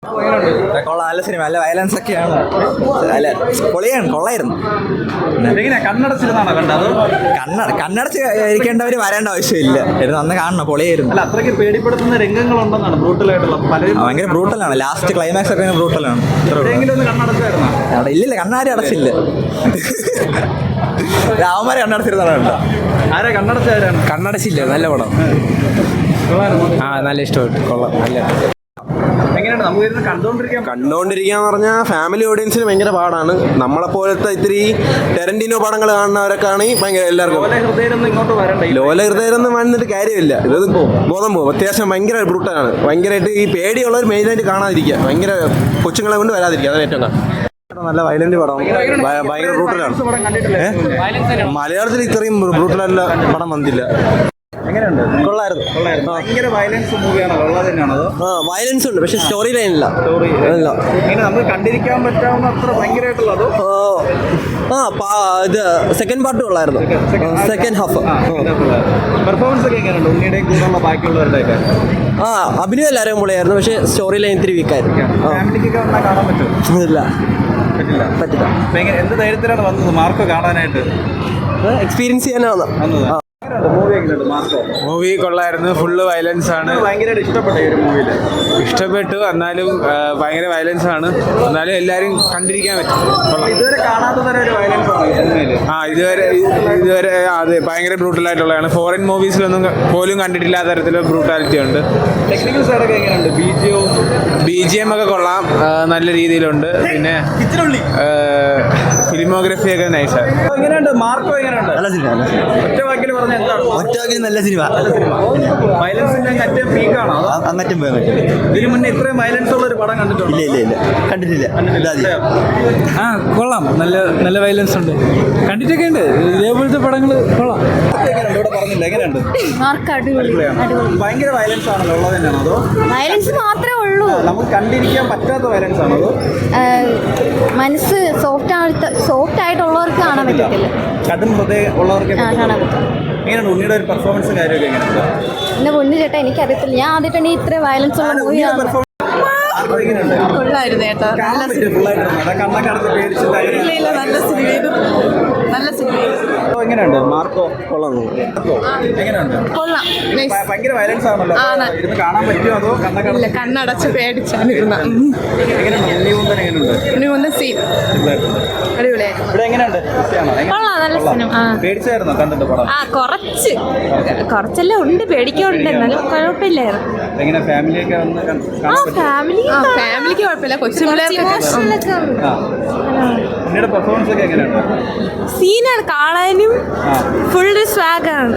കൊള്ളാം, നല്ല സിനിമ, നല്ല വയലൻസ് ഒക്കെയാണ്. അല്ല പൊളിയാണ്, കൊള്ളായിരുന്നു. കണ്ണടച്ച് ഇരിക്കേണ്ടവർ വരേണ്ട ആവശ്യമില്ല. അന്ന് കാണണം, പൊളിയായിരുന്നു. അത്രയ്ക്ക് പേടിപ്പെടുത്തുന്ന രംഗങ്ങളുണ്ടെന്നാണ് ബ്രൂട്ടലായിട്ടുള്ള ഭയങ്കര ബ്രൂട്ടലാണ്. ലാസ്റ്റ് ക്ലൈമാക്സ് ഒക്കെ ബ്രൂട്ടലാണ്. ഇല്ലില്ല, കണ്ണാരും അടച്ചില്ല. രാമന്മാരെ കണ്ണടച്ചിരുന്നതാണ്. ആരാ കണ്ണടച്ചാരാണ്? കണ്ണടച്ചില്ല, നല്ല പടം. നല്ല ഇഷ്ടപ്പെട്ടു, കൊള്ളാം. നല്ല കണ്ടുകൊണ്ടിരിക്കാന്ന് പറഞ്ഞാൽ ഫാമിലി ഓഡിയൻസിന് ഭയങ്കര പാടാണ്. നമ്മളെപ്പോലത്തെ ഇത്തിരി ടെറന്റിനോ പടങ്ങൾ കാണുന്നവരൊക്കെയാണെങ്കിൽ ഭയങ്കര എല്ലാവർക്കും ലോല ഹൃദയമൊന്നും വന്നിട്ട് കാര്യമില്ല. ഇത് ബോധം പോകും. അത്യാവശ്യം ഭയങ്കര ബ്രൂട്ടലാണ്. ഭയങ്കരമായിട്ട് ഈ പേടിയുള്ളവർ മെയിനായിട്ട് കാണാതിരിക്കുക. ഭയങ്കര കൊച്ചുങ്ങളെ കൊണ്ട് വരാതിരിക്കുക. അതാണ് ഏറ്റവും നല്ല വയലന്റ് പടം. ഭയങ്കര ബ്രൂട്ടലാണ്. മലയാളത്തിൽ ഇത്രയും ബ്രൂട്ടലായിട്ടുള്ള പടം വന്നില്ല. കൊള്ളായിരുന്നു. ഭയങ്കര വയലൻസ് മൂവിയാണല്ലോ, ഉള്ളത് തന്നെയാണോ? വയലൻസ് ഉണ്ട്, പക്ഷെ സ്റ്റോറി ലൈൻ ഇല്ല. നമുക്ക് കണ്ടിരിക്കാൻ പറ്റാവുന്ന അത്ര ഭയങ്കരമായിട്ടുള്ളതോ? ഇത് സെക്കൻഡ് പാർട്ട് ഉള്ളായിരുന്നു. സെക്കൻഡ് ഹാഫ് പെർഫോമൻസ് ഒക്കെ എങ്ങനെയുണ്ട് ഉണ്ണിയുടെ കൂടെയുള്ള ബാക്കിയുള്ളവരുടെ? അഭിനയം എല്ലാവരും പൊളിയായിരുന്നു, പക്ഷേ സ്റ്റോറി ലൈൻ ഇത്തിരി വീക്കായിരുന്നു. ഫാമിലിക്കൊക്കെ വന്നാൽ കാണാൻ പറ്റുമോ? ഇല്ല, പറ്റില്ല. എന്ത് ധൈര്യത്തിലാണ് വന്നത് മാർക്ക് കാണാനായിട്ട്? എക്സ്പീരിയൻസ് ചെയ്യാനാണ് വന്നത്. മൂവി കൊള്ളായിരുന്നു. ഫുള്ള് വയലൻസ് ആണ്. ഇഷ്ടപ്പെട്ടു. എന്നാലും ഭയങ്കര വയലൻസ് ആണ്. എന്നാലും എല്ലാരും കണ്ടിരിക്കാൻ പറ്റും. ഇതുവരെ അതെ, ഭയങ്കര ബ്രൂട്ടലായിട്ടുള്ളതാണ്. ഫോറിൻ മൂവീസിലൊന്നും പോലും കണ്ടിട്ടില്ലാത്ത തരത്തിലുള്ള ബ്രൂട്ടാലിറ്റി ഉണ്ട്. BGM ഒക്കെ കൊള്ളാം, നല്ല രീതിയിലുണ്ട്. പിന്നെ ഫിലിമോഗ്രഫി ഒക്കെ നൈസാണ്. ഒറ്റവാക്കിൽ നല്ല സിനിമ. അങ്ങറ്റം പോയാൽ ഇതിന് മുന്നേ ഇത്രയും വയലൻസ് ഉള്ള ഒരു പടം കണ്ടിട്ടുണ്ടോ? ഇല്ല, കണ്ടിട്ടില്ല. കൊള്ളാം, നല്ല നല്ല വയലൻസ് ഉണ്ട്. കണ്ടിട്ടൊക്കെ ഉണ്ട്. ഇതേപോലത്തെ പടങ്ങൾ കൊള്ളാം. ഭയങ്കര വയലൻസ് ആണല്ലോ, ഉള്ളത് തന്നെയാണോ? അതോ വയലൻസ് മാത്രമേ ഉള്ളൂ, നമുക്ക് കണ്ടിരിക്കാൻ പറ്റാത്ത വയലൻസ് ആണോ? അതോ മനസ്സ് സോഫ്റ്റ് ആയിട്ടുള്ളവർക്ക് കാണാൻ പറ്റത്തില്ല. കടും ഹൃദയം ഉള്ളവർക്ക് കാണാൻ പറ്റും. എങ്ങനെയാണ് ഉണ്ണിയുടെ ഒരു പെർഫോമൻസും കാര്യമൊക്കെ എങ്ങനെയുണ്ട്? എന്റെ പൊന്നു ചേട്ടാ, എനിക്കറിയത്തില്ല. ഞാൻ ആദ്യമായിട്ടാണ് ഈ ഇത്ര വയലൻസ് ഉള്ള മൂവിയാണ്. കൊള്ളായിരുന്നു ചേട്ടാ, നല്ല സിനിമ. നല്ല സിനിമ. എങ്ങനെയുണ്ട് മാർക്കോ? കൊള്ളാം. എങ്ങനെയുണ്ട്? കൊള്ളാം. ഭയങ്കര വയലൻസ് ആണല്ലോ, ഇരുന്ന് കാണാൻ പറ്റുമോ? അതോ ഇല്ല, കണ്ണടച്ച് പേടിച്ചാണ് ഇരുന്ന. എങ്ങനെയുണ്ട് സീൻ അടിപൊളിയായിരുന്നു. ഇവിടെ എങ്ങനെയുണ്ട്? കൊള്ളാം, നല്ല സിനിമ. പേടിച്ചായിരുന്നോ കണ്ടിട്ട് പടം? കുറച്ചെല്ലാം ഉണ്ട്, പേടിക്കുന്നുണ്ട്, എന്നാലും കുഴപ്പമില്ലായിരുന്നു. എങ്ങനെ ഫാമിലിയൊക്കെ വന്ന് ഫാമിലിക്ക് കുഴപ്പമില്ല, കൊച്ചുപിള്ളേർക്ക്. ഉണ്ണിയുടെ പെർഫോമൻസ് ഒക്കെ എങ്ങനെയുണ്ട്? സീനാണ് കാണാനും, ഫുൾ സ്വാഗാണ്.